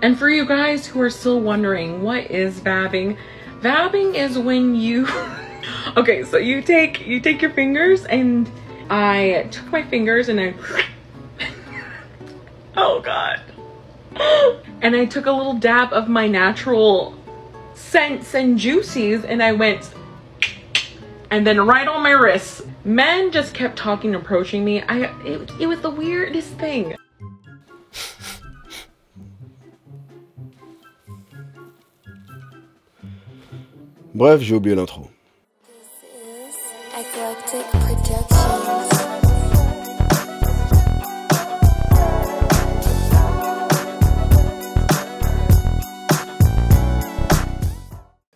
And for you guys who are still wondering, what is vabbing? Vabbing is when you okay, so you take your fingers, and I took my fingers and I oh god, and I took a little dab of my natural scents and juices and I went, and then right on my wrists. Men just kept talking, approaching me. It was the weirdest thing. Bref, j'ai oublié l'intro.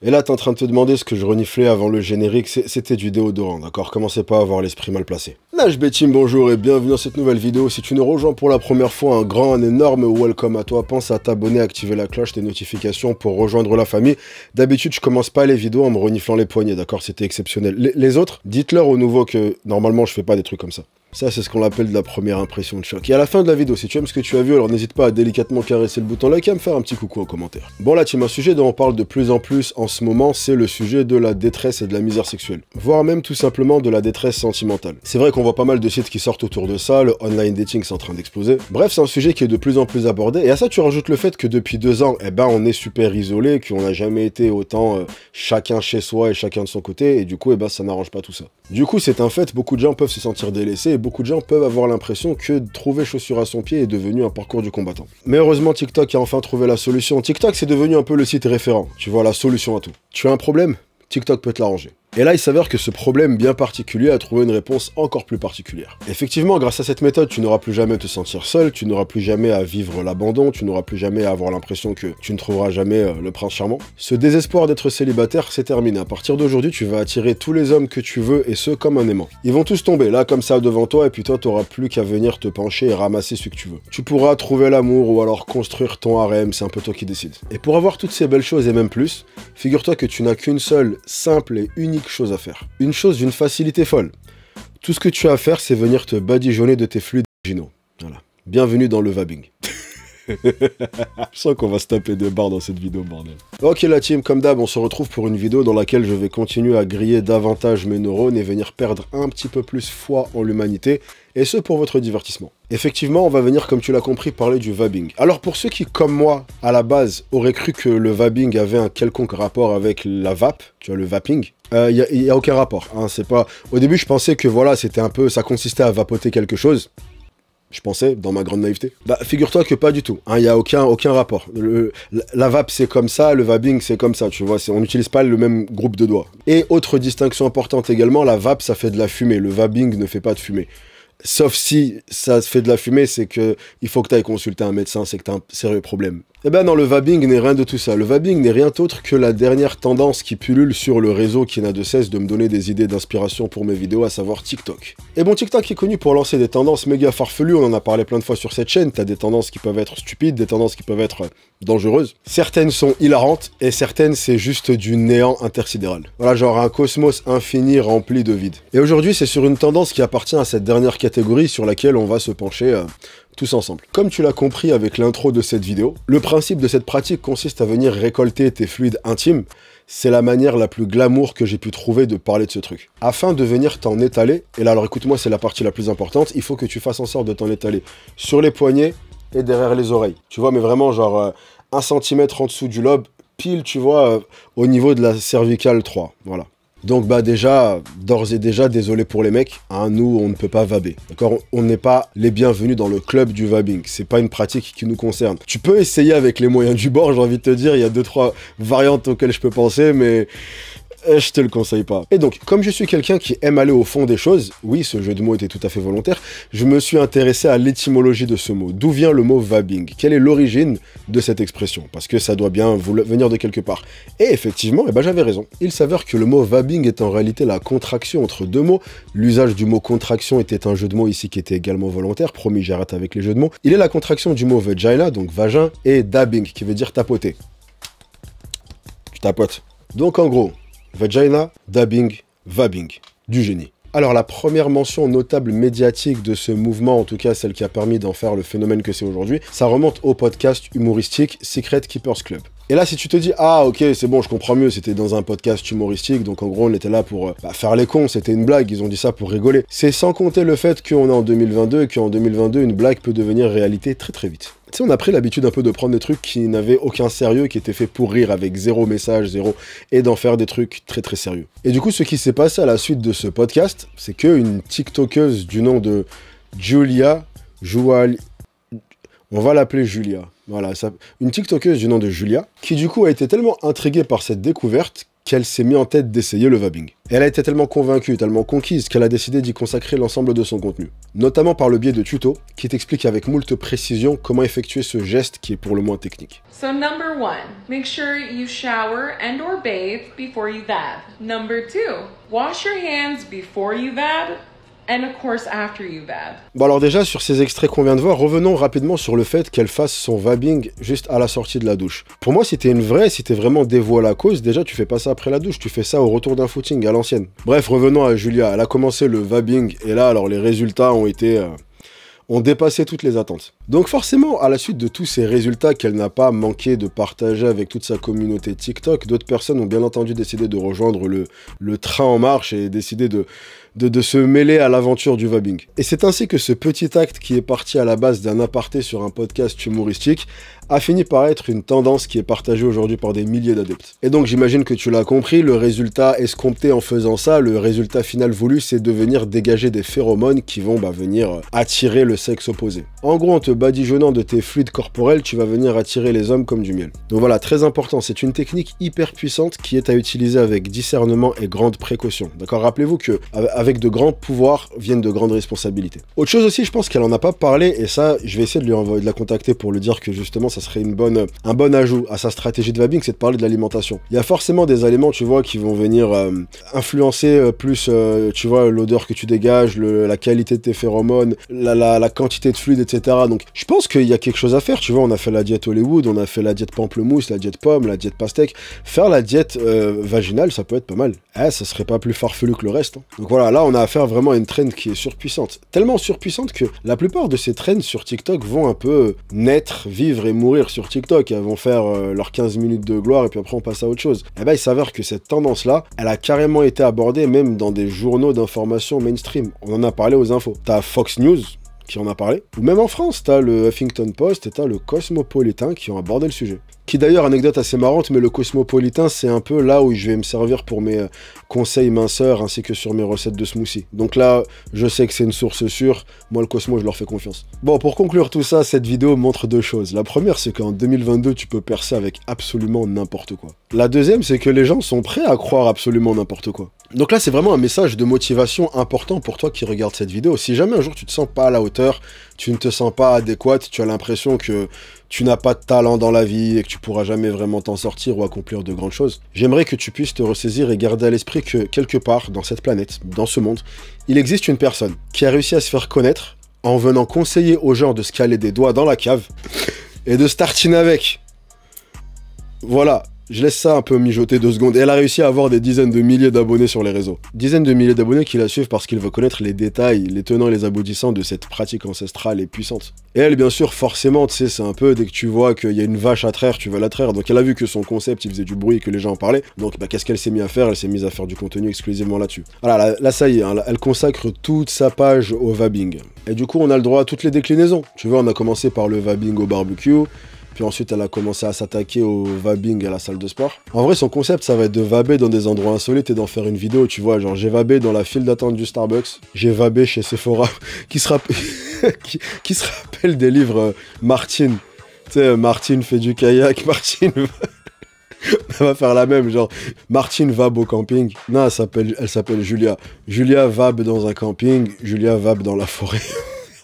Et là, t'es en train de te demander ce que je reniflais avant le générique, c'était du déodorant, d'accord? Commencez pas à avoir l'esprit mal placé. Najbetim, bonjour et bienvenue dans cette nouvelle vidéo. Si tu nous rejoins pour la première fois, un grand, un énorme welcome à toi. Pense à t'abonner, activer la cloche, tes notifications pour rejoindre la famille. D'habitude, je commence pas les vidéos en me reniflant les poignets, d'accord? C'était exceptionnel. Les autres, dites-leur au nouveau que normalement, je fais pas des trucs comme ça. Ça, c'est ce qu'on appelle de la première impression de choc. Et à la fin de la vidéo, si tu aimes ce que tu as vu, alors n'hésite pas à délicatement caresser le bouton like et à me faire un petit coucou en commentaire. Bon là, team, un sujet dont on parle de plus en plus en ce moment, c'est le sujet de la détresse et de la misère sexuelle. Voire même tout simplement de la détresse sentimentale. C'est vrai qu'on voit pas mal de sites qui sortent autour de ça, le online dating c'est en train d'exploser. Bref, c'est un sujet qui est de plus en plus abordé. Et à ça, tu rajoutes le fait que depuis 2 ans, on est super isolé, qu'on n'a jamais été autant chacun chez soi et chacun de son côté. Et du coup, ça n'arrange pas tout ça. Du coup, c'est un fait, beaucoup de gens peuvent se sentir délaissés et beaucoup de gens peuvent avoir l'impression que trouver chaussure à son pied est devenu un parcours du combattant. Mais heureusement, TikTok a enfin trouvé la solution. TikTok, c'est devenu un peu le site référent. Tu vois, la solution à tout. Tu as un problème? TikTok peut te l'arranger. Et là, il s'avère que ce problème bien particulier a trouvé une réponse encore plus particulière. Effectivement, grâce à cette méthode, tu n'auras plus jamais à te sentir seul, tu n'auras plus jamais à vivre l'abandon, tu n'auras plus jamais à avoir l'impression que tu ne trouveras jamais le prince charmant. Ce désespoir d'être célibataire, c'est terminé. À partir d'aujourd'hui, tu vas attirer tous les hommes que tu veux, et ce, comme un aimant. Ils vont tous tomber, là, comme ça, devant toi, et puis toi, t'auras plus qu'à venir te pencher et ramasser ce que tu veux. Tu pourras trouver l'amour, ou alors construire ton harem, c'est un peu toi qui décides. Et pour avoir toutes ces belles choses, et même plus, figure-toi que tu n'as qu'une seule, simple et unique chose à faire. Une chose d'une facilité folle. Tout ce que tu as à faire, c'est venir te badigeonner de tes fluides vaginaux. Voilà. Bienvenue dans le vabbing. Je sens qu'on va se taper des barres dans cette vidéo, bordel. Ok la team, comme d'hab, on se retrouve pour une vidéo dans laquelle je vais continuer à griller davantage mes neurones et venir perdre un petit peu plus foi en l'humanité, et ce pour votre divertissement. Effectivement, on va venir, comme tu l'as compris, parler du vabbing. Alors pour ceux qui, comme moi, à la base, auraient cru que le vabbing avait un quelconque rapport avec la vape, tu vois, le vaping, il y a aucun rapport, hein, c'est pas... Au début, je pensais que voilà, c'était un peu... ça consistait à vapoter quelque chose. Je pensais, dans ma grande naïveté. Figure-toi que pas du tout. Il n'y a aucun rapport. La vape, c'est comme ça, le vabbing, c'est comme ça, tu vois. On n'utilise pas le même groupe de doigts. Et autre distinction importante également, la vape, ça fait de la fumée. Le vabbing ne fait pas de fumée. Sauf si ça fait de la fumée, c'est que il faut que tu ailles consulter un médecin, c'est que tu as un sérieux problème. Eh ben non, le vabbing n'est rien de tout ça. Le vabbing n'est rien d'autre que la dernière tendance qui pullule sur le réseau qui n'a de cesse de me donner des idées d'inspiration pour mes vidéos, à savoir TikTok. Et bon, TikTok est connu pour lancer des tendances méga farfelues, on en a parlé plein de fois sur cette chaîne, t'as des tendances qui peuvent être stupides, des tendances qui peuvent être dangereuses. Certaines sont hilarantes, et certaines c'est juste du néant intersidéral. Voilà, genre un cosmos infini rempli de vide. Et aujourd'hui, c'est sur une tendance qui appartient à cette dernière catégorie sur laquelle on va se pencher tous ensemble. Comme tu l'as compris avec l'intro de cette vidéo, le principe de cette pratique consiste à venir récolter tes fluides intimes. C'est la manière la plus glamour que j'ai pu trouver de parler de ce truc. Afin de venir t'en étaler, et là alors écoute-moi, c'est la partie la plus importante, il faut que tu fasses en sorte de t'en étaler sur les poignets et derrière les oreilles. Tu vois, mais vraiment genre 1 cm en dessous du lobe, pile, tu vois, au niveau de la cervicale 3, voilà. Donc déjà, d'ores et déjà, désolé pour les mecs, hein, nous on ne peut pas vabber, d'accord? On n'est pas les bienvenus dans le club du vabbing, c'est pas une pratique qui nous concerne. Tu peux essayer avec les moyens du bord, j'ai envie de te dire, il y a 2-3 variantes auxquelles je peux penser, mais... je te le conseille pas. Et donc, comme je suis quelqu'un qui aime aller au fond des choses, oui, ce jeu de mots était tout à fait volontaire, je me suis intéressé à l'étymologie de ce mot. D'où vient le mot vabbing? Quelle est l'origine de cette expression? Parce que ça doit bien venir de quelque part. Et effectivement, j'avais raison. Il s'avère que le mot vabbing est en réalité la contraction entre 2 mots. L'usage du mot contraction était un jeu de mots ici qui était également volontaire. Promis, j'arrête avec les jeux de mots. Il est la contraction du mot vagina, donc vagin, et dabbing, qui veut dire tapoter. Tu tapotes. Donc en gros, vagina, dabbing, vabbing. Du génie. Alors la première mention notable médiatique de ce mouvement, en tout cas celle qui a permis d'en faire le phénomène que c'est aujourd'hui, ça remonte au podcast humoristique Secret Keepers Club. Et là, si tu te dis, ah ok, c'est bon, je comprends mieux, c'était dans un podcast humoristique, donc en gros, on était là pour faire les cons, c'était une blague, ils ont dit ça pour rigoler. C'est sans compter le fait qu'on est en 2022 et qu'en 2022, une blague peut devenir réalité très très vite. Tu sais, on a pris l'habitude un peu de prendre des trucs qui n'avaient aucun sérieux, qui étaient faits pour rire, avec zéro message, zéro, et d'en faire des trucs très très sérieux. Et du coup, ce qui s'est passé à la suite de ce podcast, c'est qu'une TikTokeuse du nom de Julia, on va l'appeler Julia. Voilà, une TikTokeuse du nom de Julia, qui du coup a été tellement intriguée par cette découverte qu'elle s'est mis en tête d'essayer le vabbing. Elle a été tellement convaincue, tellement conquise, qu'elle a décidé d'y consacrer l'ensemble de son contenu. Notamment par le biais de tutos, qui t'expliquent avec moult précision comment effectuer ce geste qui est pour le moins technique. So number 1, make sure you shower and or bathe before you vab. Number 2, wash your hands before you vab. And of course after you vab. Bon alors déjà, sur ces extraits qu'on vient de voir, revenons rapidement sur le fait qu'elle fasse son vabbing juste à la sortie de la douche. Pour moi, si t'es si t'es vraiment dévoué à la cause, déjà tu fais pas ça après la douche, tu fais ça au retour d'un footing, à l'ancienne. Bref, revenons à Julia, elle a commencé le vabbing, et là, alors les résultats ont dépassé toutes les attentes. Donc forcément, à la suite de tous ces résultats qu'elle n'a pas manqué de partager avec toute sa communauté TikTok, d'autres personnes ont bien entendu décidé de rejoindre le train en marche et décidé de se mêler à l'aventure du vabbing. Et c'est ainsi que ce petit acte qui est parti à la base d'un aparté sur un podcast humoristique a fini par être une tendance qui est partagée aujourd'hui par des milliers d'adeptes. Et donc j'imagine que tu l'as compris, le résultat escompté en faisant ça, le résultat final voulu, c'est de venir dégager des phéromones qui vont venir attirer le sexe opposé. En gros, en te badigeonnant de tes fluides corporels, tu vas venir attirer les hommes comme du miel. Donc voilà, très important, c'est une technique hyper puissante qui est à utiliser avec discernement et grande précaution. D'accord, rappelez-vous que avec de grands pouvoirs viennent de grandes responsabilités. Autre chose aussi, je pense qu'elle en a pas parlé, et ça, je vais essayer de la contacter pour lui dire que justement, ça serait un bon ajout à sa stratégie de vabbing, c'est de parler de l'alimentation. Il y a forcément des aliments, tu vois, qui vont venir influencer plus, tu vois, l'odeur que tu dégages, la qualité de tes phéromones, la quantité de fluide, etc. Donc, je pense qu'il y a quelque chose à faire, tu vois, on a fait la diète Hollywood, on a fait la diète pamplemousse, la diète pomme, la diète pastèque. Faire la diète vaginale, ça peut être pas mal. Ça serait pas plus farfelu que le reste. Hein. Donc voilà, là, on a affaire vraiment à une trend qui est surpuissante. Tellement surpuissante que la plupart de ces trends sur TikTok vont un peu naître, vivre et mourir sur TikTok. Elles vont faire leurs 15 minutes de gloire et puis après on passe à autre chose. Et ben il s'avère que cette tendance-là, elle a carrément été abordée même dans des journaux d'information mainstream. On en a parlé aux infos. T'as Fox News qui en a parlé, ou même en France, t'as le Huffington Post et t'as le Cosmopolitan qui ont abordé le sujet. Qui d'ailleurs, anecdote assez marrante, mais le Cosmopolitan, c'est un peu là où je vais me servir pour mes conseils minceurs ainsi que sur mes recettes de smoothie. Donc là, je sais que c'est une source sûre, moi le Cosmo, je leur fais confiance. Bon, pour conclure tout ça, cette vidéo montre deux choses. La première, c'est qu'en 2022, tu peux percer avec absolument n'importe quoi. La deuxième, c'est que les gens sont prêts à croire absolument n'importe quoi. Donc là, c'est vraiment un message de motivation important pour toi qui regarde cette vidéo. Si jamais un jour tu te sens pas à la hauteur, tu ne te sens pas adéquate, tu as l'impression que tu n'as pas de talent dans la vie et que tu pourras jamais vraiment t'en sortir ou accomplir de grandes choses, j'aimerais que tu puisses te ressaisir et garder à l'esprit que quelque part dans cette planète, dans ce monde, il existe une personne qui a réussi à se faire connaître en venant conseiller aux gens de se caler des doigts dans la cave et de se tartiner avec. Voilà. Je laisse ça un peu mijoter 2 secondes. Et elle a réussi à avoir des dizaines de milliers d'abonnés sur les réseaux. Dizaines de milliers d'abonnés qui la suivent parce qu'ils veulent connaître les détails, les tenants et les aboutissants de cette pratique ancestrale et puissante. Et elle, bien sûr, forcément, tu sais, c'est un peu dès que tu vois qu'il y a une vache à traire, tu vas la traire. Donc elle a vu que son concept, il faisait du bruit et que les gens en parlaient. Donc qu'est-ce qu'elle s'est mise à faire? Elle s'est mise à faire du contenu exclusivement là-dessus. Voilà, là ça y est, hein, elle consacre toute sa page au vabbing. Et du coup, on a le droit à toutes les déclinaisons. Tu vois, on a commencé par le vabbing au barbecue. Puis ensuite, elle a commencé à s'attaquer au vabbing à la salle de sport. En vrai, son concept, ça va être de vabber dans des endroits insolites et d'en faire une vidéo, tu vois. Genre, j'ai vabbé dans la file d'attente du Starbucks. J'ai vabbé chez Sephora. qui se rappelle des livres Martine. Tu sais, Martine fait du kayak, Martine... Elle va faire la même, genre, Martine vabe au camping. Non, elle s'appelle Julia. Julia vabe dans un camping, Julia vabe dans la forêt.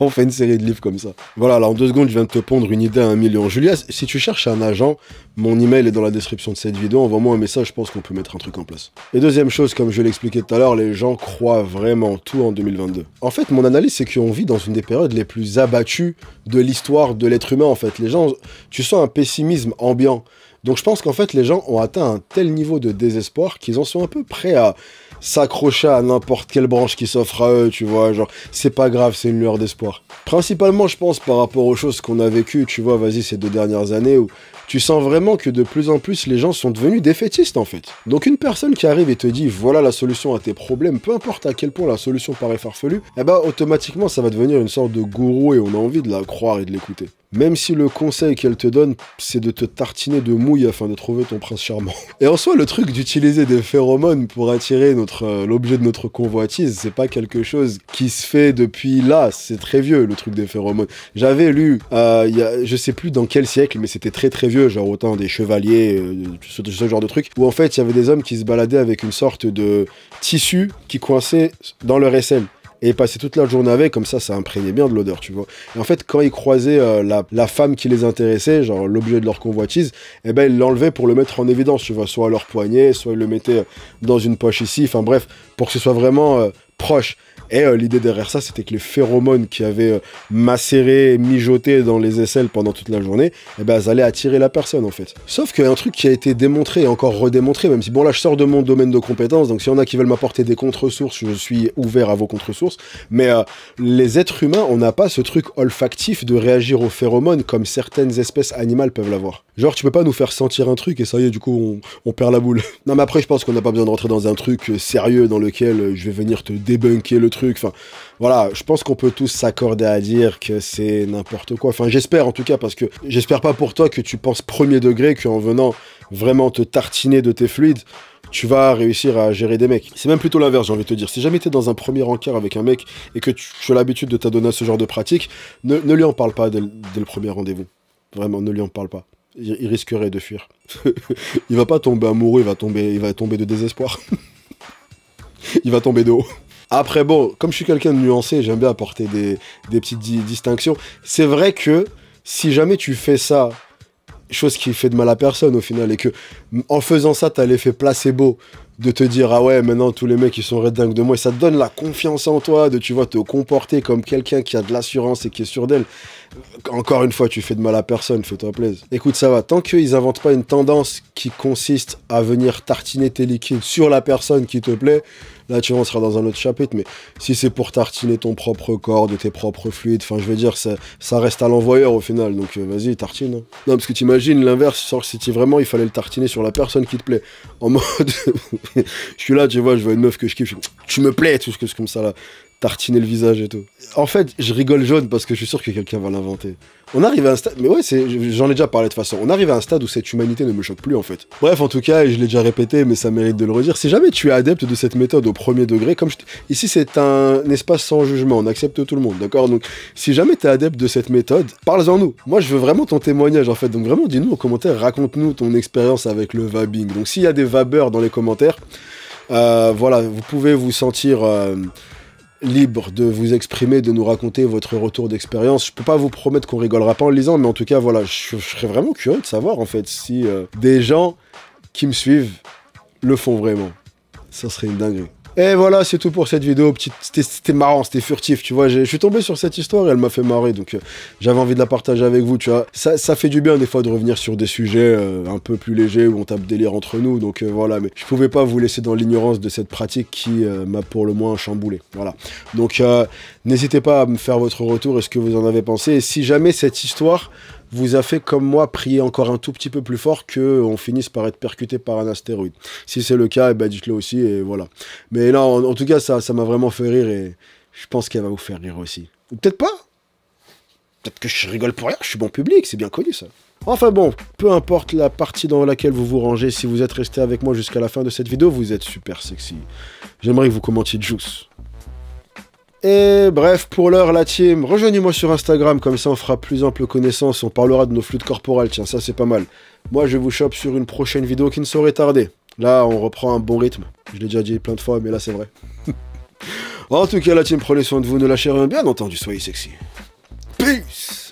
On fait une série de livres comme ça. Voilà, là en 2 secondes, je viens de te pondre une idée à 1 million. Julia, si tu cherches un agent, mon email est dans la description de cette vidéo. Envoie-moi un message, je pense qu'on peut mettre un truc en place. Et deuxième chose, comme je l'expliquais tout à l'heure, les gens croient vraiment tout en 2022. En fait, mon analyse, c'est qu'on vit dans une des périodes les plus abattues de l'histoire de l'être humain, en fait. Les gens, tu sens un pessimisme ambiant. Donc je pense qu'en fait, les gens ont atteint un tel niveau de désespoir qu'ils en sont un peu prêts à s'accrocher à n'importe quelle branche qui s'offre à eux, tu vois, genre, c'est pas grave, c'est une lueur d'espoir. Principalement, je pense, par rapport aux choses qu'on a vécues, tu vois, vas-y, ces 2 dernières années, où tu sens vraiment que de plus en plus, les gens sont devenus défaitistes, en fait. Donc une personne qui arrive et te dit, voilà la solution à tes problèmes, peu importe à quel point la solution paraît farfelue, eh ben, automatiquement, ça va devenir une sorte de gourou et on a envie de la croire et de l'écouter. Même si le conseil qu'elle te donne, c'est de te tartiner de mouille afin de trouver ton prince charmant. Et en soi, le truc d'utiliser des phéromones pour attirer l'objet de notre convoitise, c'est pas quelque chose qui se fait depuis là, c'est très vieux le truc des phéromones. J'avais lu, je sais plus dans quel siècle, mais c'était très très vieux, genre autant des chevaliers, ce genre de truc, où en fait il y avait des hommes qui se baladaient avec une sorte de tissu qui coinçait dans leur aisselle. Et passer toute la journée avec, comme ça imprégnait bien de l'odeur, tu vois. Et en fait, quand ils croisaient la femme qui les intéressait, genre l'objet de leur convoitise, eh ben, ils l'enlevaient pour le mettre en évidence, tu vois, soit à leur poignet, soit ils le mettaient dans une poche ici, enfin bref, pour que ce soit vraiment proche. Et l'idée derrière ça, c'était que les phéromones qui avaient macéré, mijoté dans les aisselles pendant toute la journée, eh ben, elles allaient attirer la personne, en fait. Sauf qu'il y a un truc qui a été démontré et encore redémontré, même si, bon, là, je sors de mon domaine de compétences, donc s'il y en a qui veulent m'apporter des contre-sources, je suis ouvert à vos contre-sources, mais les êtres humains, on n'a pas ce truc olfactif de réagir aux phéromones comme certaines espèces animales peuvent l'avoir. Genre, tu peux pas nous faire sentir un truc et ça y est, du coup, on perd la boule. Non, mais après, je pense qu'on n'a pas besoin de rentrer dans un truc sérieux dans lequel je vais venir te débunker le truc. Enfin, voilà, je pense qu'on peut tous s'accorder à dire que c'est n'importe quoi. Enfin, j'espère en tout cas, parce que j'espère pas pour toi que tu penses premier degré qu'en venant vraiment te tartiner de tes fluides, tu vas réussir à gérer des mecs. C'est même plutôt l'inverse, j'ai envie de te dire. Si jamais t'es dans un premier encart avec un mec et que tu as l'habitude de t'adonner à ce genre de pratique, ne lui en parle pas dès le premier rendez-vous. Vraiment, ne lui en parle pas. Il risquerait de fuir. Il va pas tomber amoureux, il va tomber de désespoir. Il va tomber de haut. Après, bon, comme je suis quelqu'un de nuancé, j'aime bien apporter des petites distinctions. C'est vrai que si jamais tu fais ça, chose qui fait de mal à personne au final, et que en faisant ça, t'as l'effet placebo de te dire, ah ouais, maintenant tous les mecs ils sont dingues de moi, et ça te donne la confiance en toi, de tu vois, te comporter comme quelqu'un qui a de l'assurance et qui est sûr d'elle. Encore une fois, tu fais de mal à personne, fais-toi plaisir. Écoute, ça va, tant qu'ils inventent pas une tendance qui consiste à venir tartiner tes liquides sur la personne qui te plaît, là tu vois, on sera dans un autre chapitre, mais si c'est pour tartiner ton propre corps, de tes propres fluides, enfin je veux dire, ça reste à l'envoyeur au final, donc vas-y, tartine. Hein. Non, parce que t'imagines l'inverse, genre si vraiment il fallait le tartiner sur la personne qui te plaît, en mode, je suis là, tu vois, je vois une meuf que je kiffe, tu me plais, tout ce que c'est comme ça là. Tartiner le visage et tout. En fait, je rigole jaune parce que je suis sûr que quelqu'un va l'inventer. On arrive à un stade... Mais ouais, j'en ai déjà parlé de toute façon. On arrive à un stade où cette humanité ne me choque plus, en fait. Bref, en tout cas, et je l'ai déjà répété, mais ça mérite de le redire, si jamais tu es adepte de cette méthode au premier degré, comme ici, c'est un espace sans jugement, on accepte tout le monde, d'accord? Donc, si jamais tu es adepte de cette méthode, parle-en nous. Moi, je veux vraiment ton témoignage, en fait. Donc, vraiment, dis-nous en commentaire, raconte-nous ton expérience avec le vabbing. Donc, s'il y a des vabeurs dans les commentaires, voilà, vous pouvez vous sentir... libre de vous exprimer, de nous raconter votre retour d'expérience. Je peux pas vous promettre qu'on rigolera pas en le lisant, mais en tout cas, voilà, je serais vraiment curieux de savoir, en fait, si des gens qui me suivent le font vraiment. Ça serait une dinguerie. Et voilà, c'est tout pour cette vidéo. C'était marrant, c'était furtif, tu vois. Je suis tombé sur cette histoire et elle m'a fait marrer, donc j'avais envie de la partager avec vous, tu vois. Ça fait du bien des fois de revenir sur des sujets un peu plus légers où on tape délire entre nous, donc voilà. Mais je pouvais pas vous laisser dans l'ignorance de cette pratique qui m'a pour le moins chamboulé. Voilà. Donc n'hésitez pas à me faire votre retour et ce que vous en avez pensé. Et si jamais cette histoire vous a fait, comme moi, prier encore un tout petit peu plus fort qu'on finisse par être percuté par un astéroïde. Si c'est le cas, eh ben dites-le aussi, et voilà. Mais là, en tout cas, ça m'a vraiment fait rire, et je pense qu'elle va vous faire rire aussi. Ou peut-être pas. Peut-être que je rigole pour rien, je suis bon public, c'est bien connu, ça. Enfin bon, peu importe la partie dans laquelle vous vous rangez, si vous êtes resté avec moi jusqu'à la fin de cette vidéo, vous êtes super sexy. J'aimerais que vous commentiez Juice. Et bref, pour l'heure, la team, rejoignez-moi sur Instagram, comme ça on fera plus ample connaissance, on parlera de nos fluides corporales, tiens, ça c'est pas mal. Moi, je vous chope sur une prochaine vidéo qui ne saurait tarder. Là, on reprend un bon rythme. Je l'ai déjà dit plein de fois, mais là, c'est vrai. En tout cas, la team, prenez soin de vous, ne lâchez rien, bien entendu, soyez sexy. Peace!